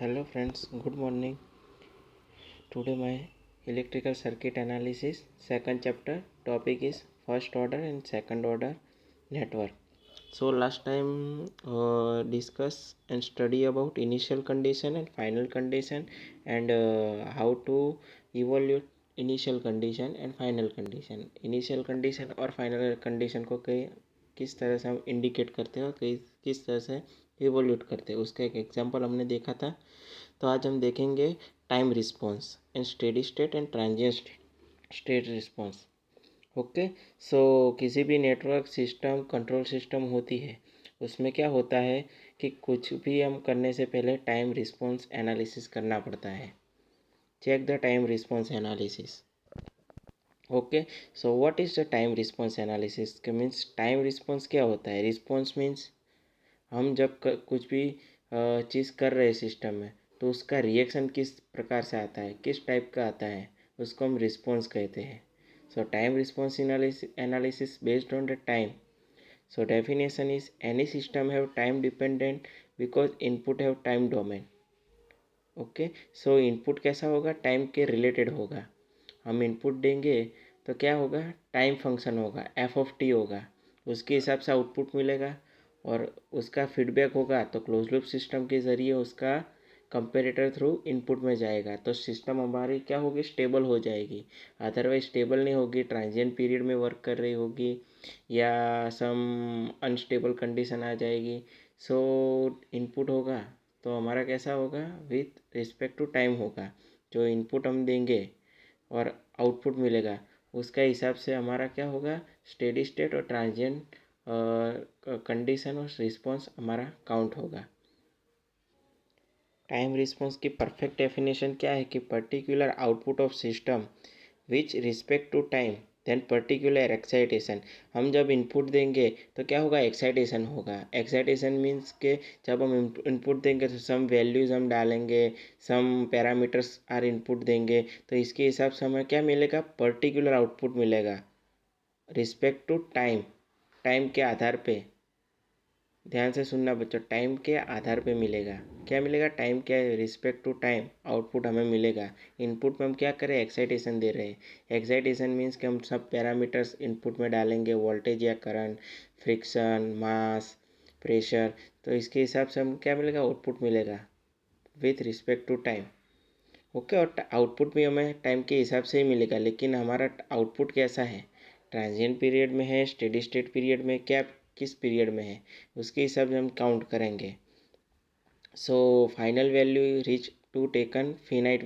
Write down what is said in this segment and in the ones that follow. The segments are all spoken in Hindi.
Hello friends, good morning. Today my electrical circuit analysis second chapter topic is first order and second order network. So last time discuss and study about initial condition and final condition and how to evaluate initial condition and final condition. Initial condition और final condition को किस तरह से हम इंडिकेट करते हैं और किस तरह से इवोल्यूट करते हैं उसका एक एग्जांपल हमने देखा था। तो आज हम देखेंगे time response in steady state and transient state response. Okay, so किसी भी नेटवर्क सिस्टम कंट्रोल सिस्टम होती है, उसमें क्या होता है कि कुछ भी हम करने से पहले टाइम रिस्पॉन्स एनालिसिस करना पड़ता है। Check the time response analysis. Okay, so what is the time response analysis के मीन्स टाइम रिस्पॉन्स क्या होता है। रिस्पॉन्स मीन्स हम जब कुछ भी चीज़ कर रहे हैं सिस्टम में तो उसका रिएक्शन किस प्रकार से आता है, किस टाइप का आता है, उसको हम रिस्पॉन्स कहते हैं। सो time response analysis based on the time. So definition is any system have time dependent because input have time domain. Okay, so input कैसा होगा, टाइम के रिलेटेड होगा। हम इनपुट देंगे तो क्या होगा, टाइम फंक्शन होगा, एफ ऑफ टी होगा, उसके हिसाब से आउटपुट मिलेगा और उसका फीडबैक होगा तो क्लोज लूप सिस्टम के ज़रिए उसका कंपेरेटर थ्रू इनपुट में जाएगा तो सिस्टम हमारी क्या होगी, स्टेबल हो जाएगी। अदरवाइज स्टेबल नहीं होगी, ट्रांजिएंट पीरियड में वर्क कर रही होगी या सम अनस्टेबल कंडीशन आ जाएगी। सो इनपुट होगा तो हमारा कैसा होगा, विथ रिस्पेक्ट टू टाइम होगा। जो इनपुट हम देंगे और आउटपुट मिलेगा उसका हिसाब से हमारा क्या होगा, स्टेडी स्टेट और ट्रांजिएंट कंडीशन और रिस्पॉन्स हमारा काउंट होगा। टाइम रिस्पॉन्स की परफेक्ट डेफिनेशन क्या है कि particular output of system which respect to time then particular excitation. हम जब इनपुट देंगे तो क्या होगा, एक्साइटेशन होगा। एक्साइटेशन मीन्स के जब हम इनपुट देंगे तो सम वैल्यूज़ हम डालेंगे, सम पैरामीटर्स आर इनपुट देंगे तो इसके हिसाब से हमें क्या मिलेगा, पर्टिकुलर आउटपुट मिलेगा रिस्पेक्ट टू टाइम। टाइम के आधार पे, ध्यान से सुनना बच्चों, टाइम के आधार पे मिलेगा। क्या मिलेगा, टाइम के रिस्पेक्ट टू टाइम आउटपुट हमें मिलेगा। इनपुट में हम क्या करें, एक्साइटेशन दे रहे हैं। एक्साइटेशन मीन्स कि हम सब पैरामीटर्स इनपुट में डालेंगे, वोल्टेज या करंट, फ्रिक्शन, मास, प्रेशर, तो इसके हिसाब से हम क्या मिलेगा, आउटपुट मिलेगा with respect to time. Okay, और आउटपुट भी हमें टाइम के हिसाब से ही मिलेगा, लेकिन हमारा आउटपुट कैसा है, ट्रांजिएंट पीरियड में है, स्टेडी स्टेट पीरियड में, क्या किस पीरियड में है, उसके हिसाब से हम काउंट करेंगे। So final value reach to taken finite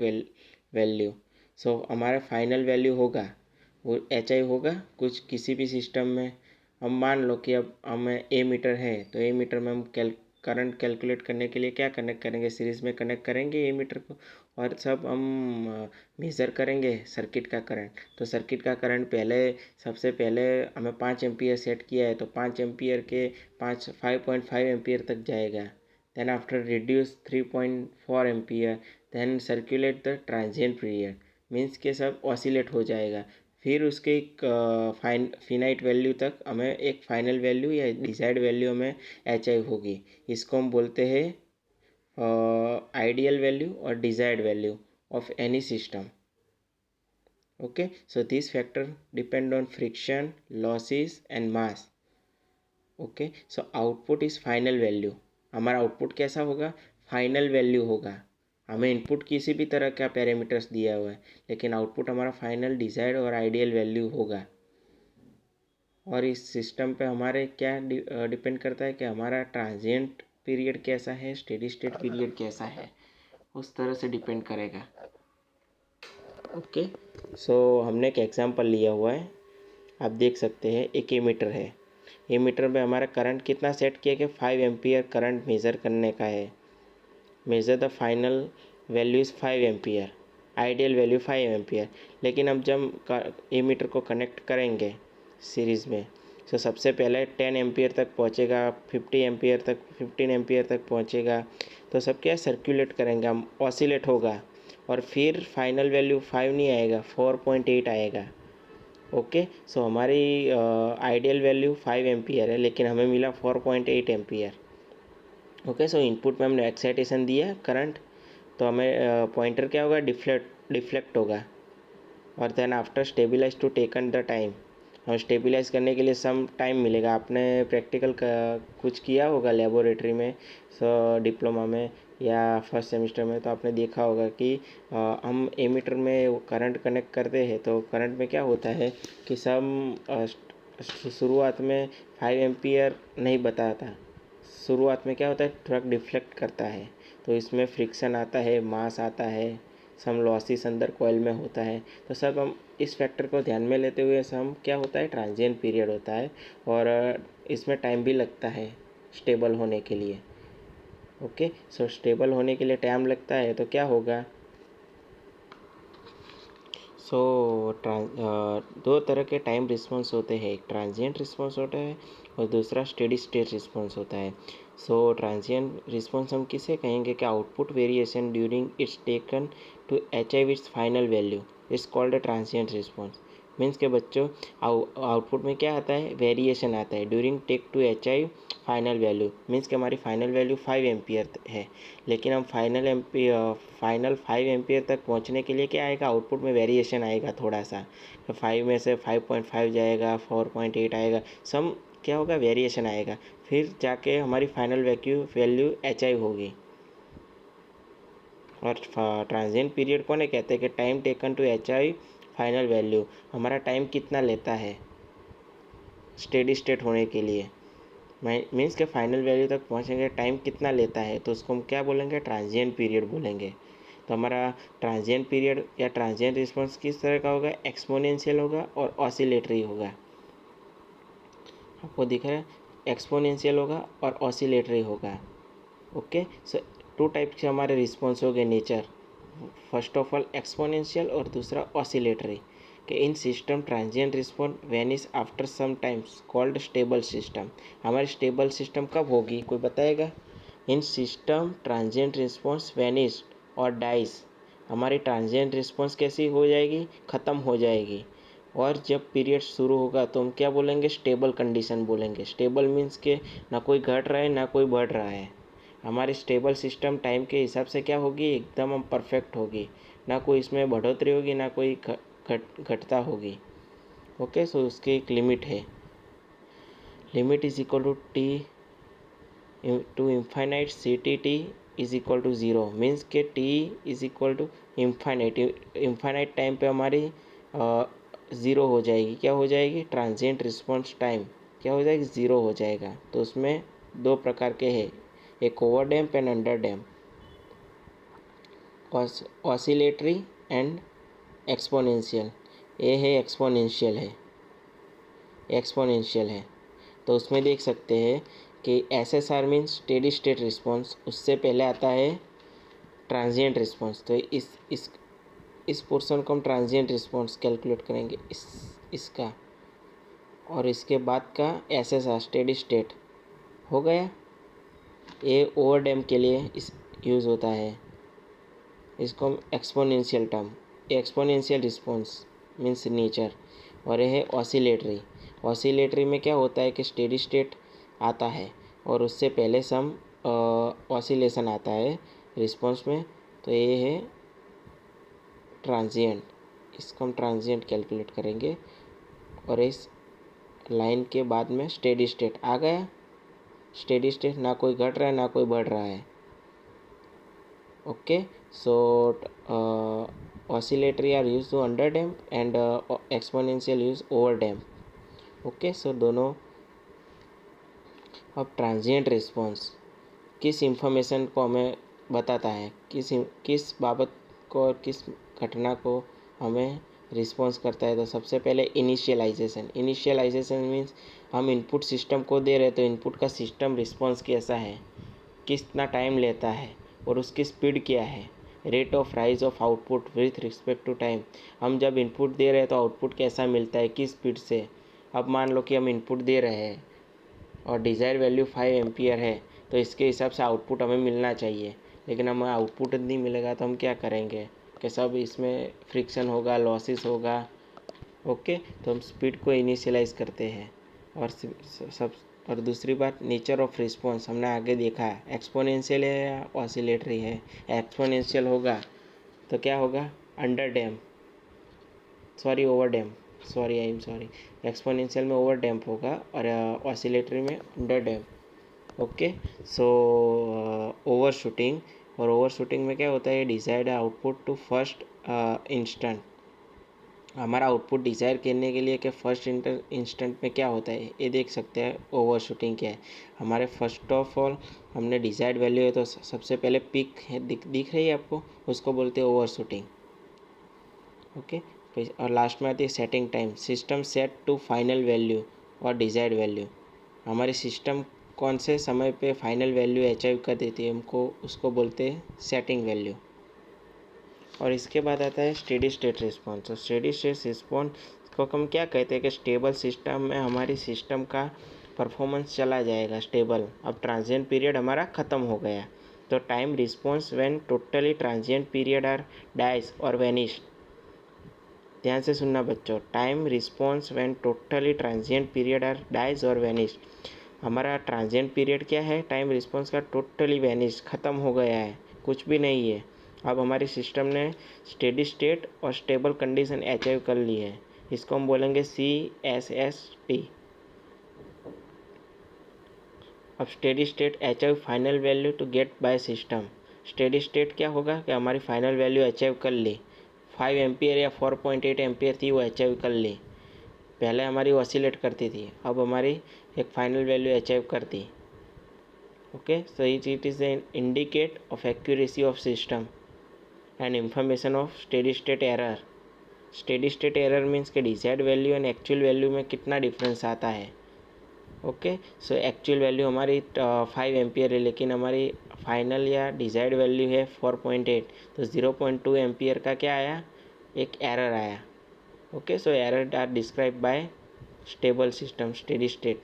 value. So हमारा फाइनल वैल्यू होगा वो एच आई होगा कुछ किसी भी सिस्टम में। हम मान लो कि अब हमें ए मीटर है तो ए मीटर में हम करंट कैलकुलेट करने के लिए क्या कनेक्ट करेंगे, सीरीज़ में कनेक्ट करेंगे ए मीटर को और सब हम मेज़र करेंगे सर्किट का करंट। तो सर्किट का करंट पहले, सबसे पहले हमें 5 एम्पियर सेट किया है तो 5 एम्पियर के 5.5 एम्पियर तक जाएगा। then after reduce 3.4 ampere then circulate the transient period means के सब ऑसिलेट हो जाएगा। फिर उसके एक फिनाइट वैल्यू तक हमें एक फाइनल वैल्यू या डिजायर्ड वैल्यू में एच आई होगी। इसको हम बोलते हैं आइडियल वैल्यू और desired value of any system. Okay, so this factor depend on friction, losses and mass. Okay, so output is final value. हमारा आउटपुट कैसा होगा, फाइनल वैल्यू होगा। हमें इनपुट किसी भी तरह का पैरामीटर्स दिया हुआ है लेकिन आउटपुट हमारा फाइनल डिजायर्ड और आइडियल वैल्यू होगा। और इस सिस्टम पे हमारे क्या डिपेंड करता है कि हमारा ट्रांजिएंट पीरियड कैसा है, स्टेडी स्टेट पीरियड कैसा है, उस तरह से डिपेंड करेगा। ओके, सो हमने एक एग्जांपल लिया हुआ है, आप देख सकते हैं एक एमीटर है। एमीटर में हमारा करंट कितना सेट किया कि 5 एम्पियर करंट मेज़र करने का है। Measure the final value is 5 ampere, ideal value 5 ampere. लेकिन अब जब एमीटर को कनेक्ट करेंगे सीरीज़ में तो सबसे पहले 10 एम्पियर तक पहुंचेगा, 15 एम्पियर तक पहुंचेगा तो सब क्या सर्कुलेट करेंगे हम, ऑसिलेट होगा और फिर फाइनल वैल्यू 5 नहीं आएगा, 4.8 आएगा। ओके, सो हमारी आइडियल वैल्यू 5 एम्पियर है लेकिन हमें मिला 4.8 एम्पियर। ओके, सो इनपुट में हमने एक्साइटेशन दिया करंट तो हमें पॉइंटर क्या होगा, डिफ्लेक्ट होगा। और then after stabilize to taken the time, और स्टेबिलाइज करने के लिए सम टाइम मिलेगा। आपने प्रैक्टिकल कुछ किया होगा लेबोरेटरी में, डिप्लोमा में या फर्स्ट सेमेस्टर में, तो आपने देखा होगा कि हम एमीटर में करंट कनेक्ट करते हैं तो करंट में क्या होता है कि शुरुआत में 5 एम्पियर नहीं बताता। शुरुआत में क्या होता है, थोड़ा डिफ्लेक्ट करता है, तो इसमें फ्रिक्शन आता है, मास आता है, सम लॉसेस अंदर कॉइल में होता है। तो सब हम इस फैक्टर को ध्यान में लेते हुए सम क्या होता है, ट्रांजिएंट पीरियड होता है। और इसमें टाइम भी लगता है स्टेबल होने के लिए। ओके, सो स्टेबल होने के लिए टाइम लगता है तो क्या होगा, दो तरह के टाइम रिस्पॉन्स होते हैं, एक ट्रांजिएंट रिस्पॉन्स होता है और दूसरा स्टेडी स्टेट रिस्पॉन्स होता है। ट्रांजिएंट रिस्पॉन्स हम किसे कहेंगे कि output variation during its taken to achieve its final value is called a transient response. Means के बच्चों, आउटपुट में क्या आता है, वेरिएशन आता है during take to achieve final value. Means कि हमारी फाइनल वैल्यू 5 एम्पियर है, लेकिन हम फाइनल 5 एम्पियर तक पहुंचने के लिए क्या आएगा, आउटपुट में वेरिएशन आएगा थोड़ा सा। तो 5 में से 5.5 जाएगा, 4.8 आएगा, सम क्या होगा, वेरिएशन आएगा। फिर जाके हमारी फाइनल वैल्यू अचीव होगी। और ट्रांजिएंट पीरियड कोने कहते हैं कि time taken to achieve final value. हमारा टाइम कितना लेता है स्टेडी स्टेट होने के लिए, मीन्स के फाइनल वैल्यू तक पहुंचेंगे टाइम कितना लेता है, तो उसको हम क्या बोलेंगे, ट्रांजिएंट पीरियड बोलेंगे। तो हमारा ट्रांजिएंट पीरियड या ट्रांजिएंट रिस्पॉन्स किस तरह का होगा, एक्सपोनेंशियल होगा और ऑसिलेटरी होगा। आपको दिख रहा है, एक्सपोनेंशियल होगा और ऑसिलेटरी होगा। ओके, सो 2 टाइप के हमारे रिस्पॉन्स हो गए nature. First of all exponential और दूसरा ऑसिलेटरी। कि in system transient response vanish after some times called stable system. हमारी स्टेबल सिस्टम कब होगी, कोई बताएगा। In system transient response vanish और डाइज। हमारी ट्रांजिएंट रिस्पॉन्स कैसी हो जाएगी, ख़त्म हो जाएगी। और जब पीरियड शुरू होगा तो हम क्या बोलेंगे, स्टेबल कंडीशन बोलेंगे। स्टेबल मीन्स के ना कोई घट रहा है ना कोई बढ़ रहा है। हमारी स्टेबल सिस्टम टाइम के हिसाब से क्या होगी, एकदम हम परफेक्ट होगी, ना कोई इसमें बढ़ोतरी होगी ना कोई घटता होगी। ओके, सो उसकी एक लिमिट है। Limit is equal to T to infinite C T is equal to 0। Means के T is equal to infinite time पे हमारी 0 हो जाएगी। क्या हो जाएगी, ट्रांजिएंट रिस्पॉन्स टाइम क्या हो जाएगी, 0 हो जाएगा। तो उसमें 2 प्रकार के हैं, एक over damp and under damp, oscillatory and exponential. ये है एक्सपोनेंशियल है। तो उसमें देख सकते हैं कि SSR means steady state response, उससे पहले आता है ट्रांजिएंट रिस्पॉन्स। तो इस पोर्शन को हम ट्रांजिएंट रिस्पॉन्स कैलकुलेट करेंगे, इसका, और इसके बाद का SSR स्टेडी स्टेट हो गया। ये ओवर डैम्प के लिए यूज़ होता है, इसको हम exponential term, exponential response means nature. और यह है ऑसिलेटरी में क्या होता है कि स्टेडी स्टेट आता है और उससे पहले सम ऑसिलेशन आता है रिस्पॉन्स में। तो ये है ट्रांजिएंट, इसको हम ट्रांजिएंट कैलकुलेट करेंगे। और इस लाइन के बाद में स्टेडी स्टेट आ गया। स्टेडी स्टेट ना कोई घट रहा है ना कोई बढ़ रहा है। Okay, so oscillatory are used to under damp and exponential use over damp। Okay, so दोनों। अब ट्रांजिएंट रिस्पॉन्स किस इंफॉर्मेशन को हमें बताता है, किस बाबत को और किस घटना को हमें रिस्पॉन्स करता है। तो सबसे पहले इनिशियलाइजेशन मीन्स हम इनपुट सिस्टम को दे रहे हैं तो इनपुट का सिस्टम रिस्पॉन्स कैसा है, कितना टाइम लेता है और उसकी स्पीड क्या है, rate of rise of output with respect to time. हम जब इनपुट दे रहे हैं तो आउटपुट कैसा मिलता है, किस स्पीड से। अब मान लो कि हम इनपुट दे रहे हैं और डिज़ायर वैल्यू 5 एम्पियर है, तो इसके हिसाब से आउटपुट हमें मिलना चाहिए, लेकिन हमें आउटपुट नहीं मिलेगा तो हम क्या करेंगे कि सब इसमें फ्रिक्शन होगा, लॉसेस होगा। ओके, तो हम स्पीड को इनिशियलाइज करते हैं और सब और दूसरी बात नेचर ऑफ रिस्पॉन्स हमने आगे देखा है, एक्सपोनेंशियल है या ऑसिलेटरी है। एक्सपोनेंशियल होगा तो क्या होगा, under damp, sorry over damp, sorry I am sorry, exponential में ओवर डैम्प होगा और ऑसिलेटरी में under damp. Okay, so over shooting, और ओवर शूटिंग में क्या होता है, desired output to first instant. हमारा आउटपुट डिज़ायर करने के लिए कि फर्स्ट इंस्टेंट में क्या होता है ये देख सकते हैं ओवर शूटिंग क्या है। हमारे फर्स्ट ऑफ ऑल हमने डिज़ायर्ड वैल्यू है तो सबसे पहले पिक है दिख रही है आपको, उसको बोलते हैं ओवर शूटिंग। ओके, और लास्ट में आती है setting time, system set to final value और डिज़ायर्ड वैल्यू। हमारी सिस्टम कौन से समय पे फाइनल वैल्यू अचीव कर देती है हमको, उसको बोलते हैं सेटिंग वैल्यू। और इसके बाद आता है स्टेडी स्टेट रिस्पॉन्स। तो स्टेडी स्टेट रिस्पॉन्स को हम क्या कहते हैं कि स्टेबल सिस्टम में हमारी सिस्टम का परफॉर्मेंस चला जाएगा स्टेबल, अब ट्रांजिएंट पीरियड हमारा ख़त्म हो गया। तो time response when totally transient period are dies और वेनिश। ध्यान से सुनना बच्चों, time response when totally transient period are dies और वेनिश। हमारा ट्रांजिएंट पीरियड क्या है, टाइम रिस्पॉन्स का टोटली वेनिश, ख़त्म हो गया है, कुछ भी नहीं है। अब हमारी सिस्टम ने स्टेडी स्टेट और स्टेबल कंडीशन अचीव कर ली है, इसको हम बोलेंगे CSST। अब steady state achieve final value to get by system. Steady state क्या होगा कि हमारी फाइनल वैल्यू अचीव कर ली, 5 एम्पियर या 4.8 एम्पियर थी वो अचीव कर ली। पहले हमारी ऑसिलेट करती थी, अब हमारी एक फाइनल वैल्यू अचीव करती। Okay, so it is an indicate of accuracy of system and information of steady state error. Steady state error means के desired value and actual value में कितना डिफरेंस आता है। ओके, सो एक्चुअल वैल्यू हमारी 5 एम्पियर है, लेकिन हमारी फाइनल या डिजायर्ड वैल्यू है 4.8, तो 0.2 एम्पियर का क्या आया, एक एरर आया। Okay, so error are describe by stable system, steady state.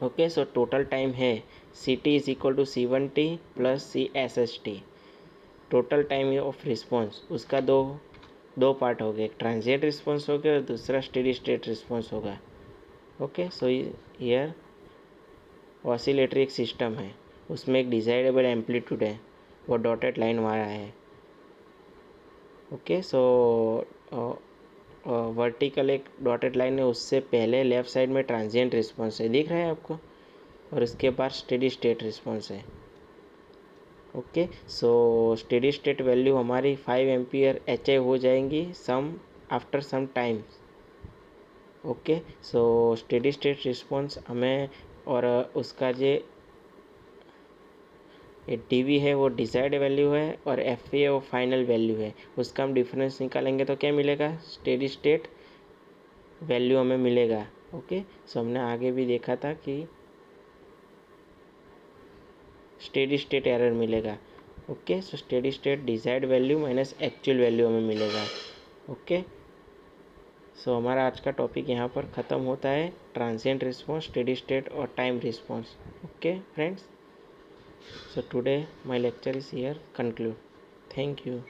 Okay, so total time है CT is equal to C1T plus CSST। Total time of response उसका दो पार्ट हो गए, एक ट्रांजिएंट रिस्पॉन्स हो गया और दूसरा स्टेडी स्टेट रिस्पॉन्स होगा। ओके, सो हियर ऑसिलेटरी एक सिस्टम है, उसमें एक डिजायरेबल एम्पलीट्यूड है, वो डॉटेड लाइन वाला है। ओके, सो वर्टिकल एक डॉटेड लाइन है, उससे पहले लेफ्ट साइड में ट्रांजिएंट रिस्पॉन्स है, दिख रहा है आपको, और उसके बाद स्टेडी स्टेट रिस्पॉन्स है। Okay, so steady state value हमारी 5 एम्पियर अचीव हो जाएंगी some after some time. Okay, so steady state response हमें, और उसका जो TV है वो डिजायर्ड वैल्यू है और FA वो फाइनल वैल्यू है, उसका हम डिफरेंस निकालेंगे तो क्या मिलेगा, स्टेडी स्टेट वैल्यू हमें मिलेगा। ओके, सो हमने आगे भी देखा था कि स्टेडी स्टेट एरर मिलेगा। Okay, so steady state desired value minus actual value हमें मिलेगा। ओके, सो हमारा आज का टॉपिक यहाँ पर ख़त्म होता है, ट्रांजिएंट रिस्पॉन्स, स्टेडी स्टेट और time response. Okay friends, so today my lecture is here conclude. Thank you.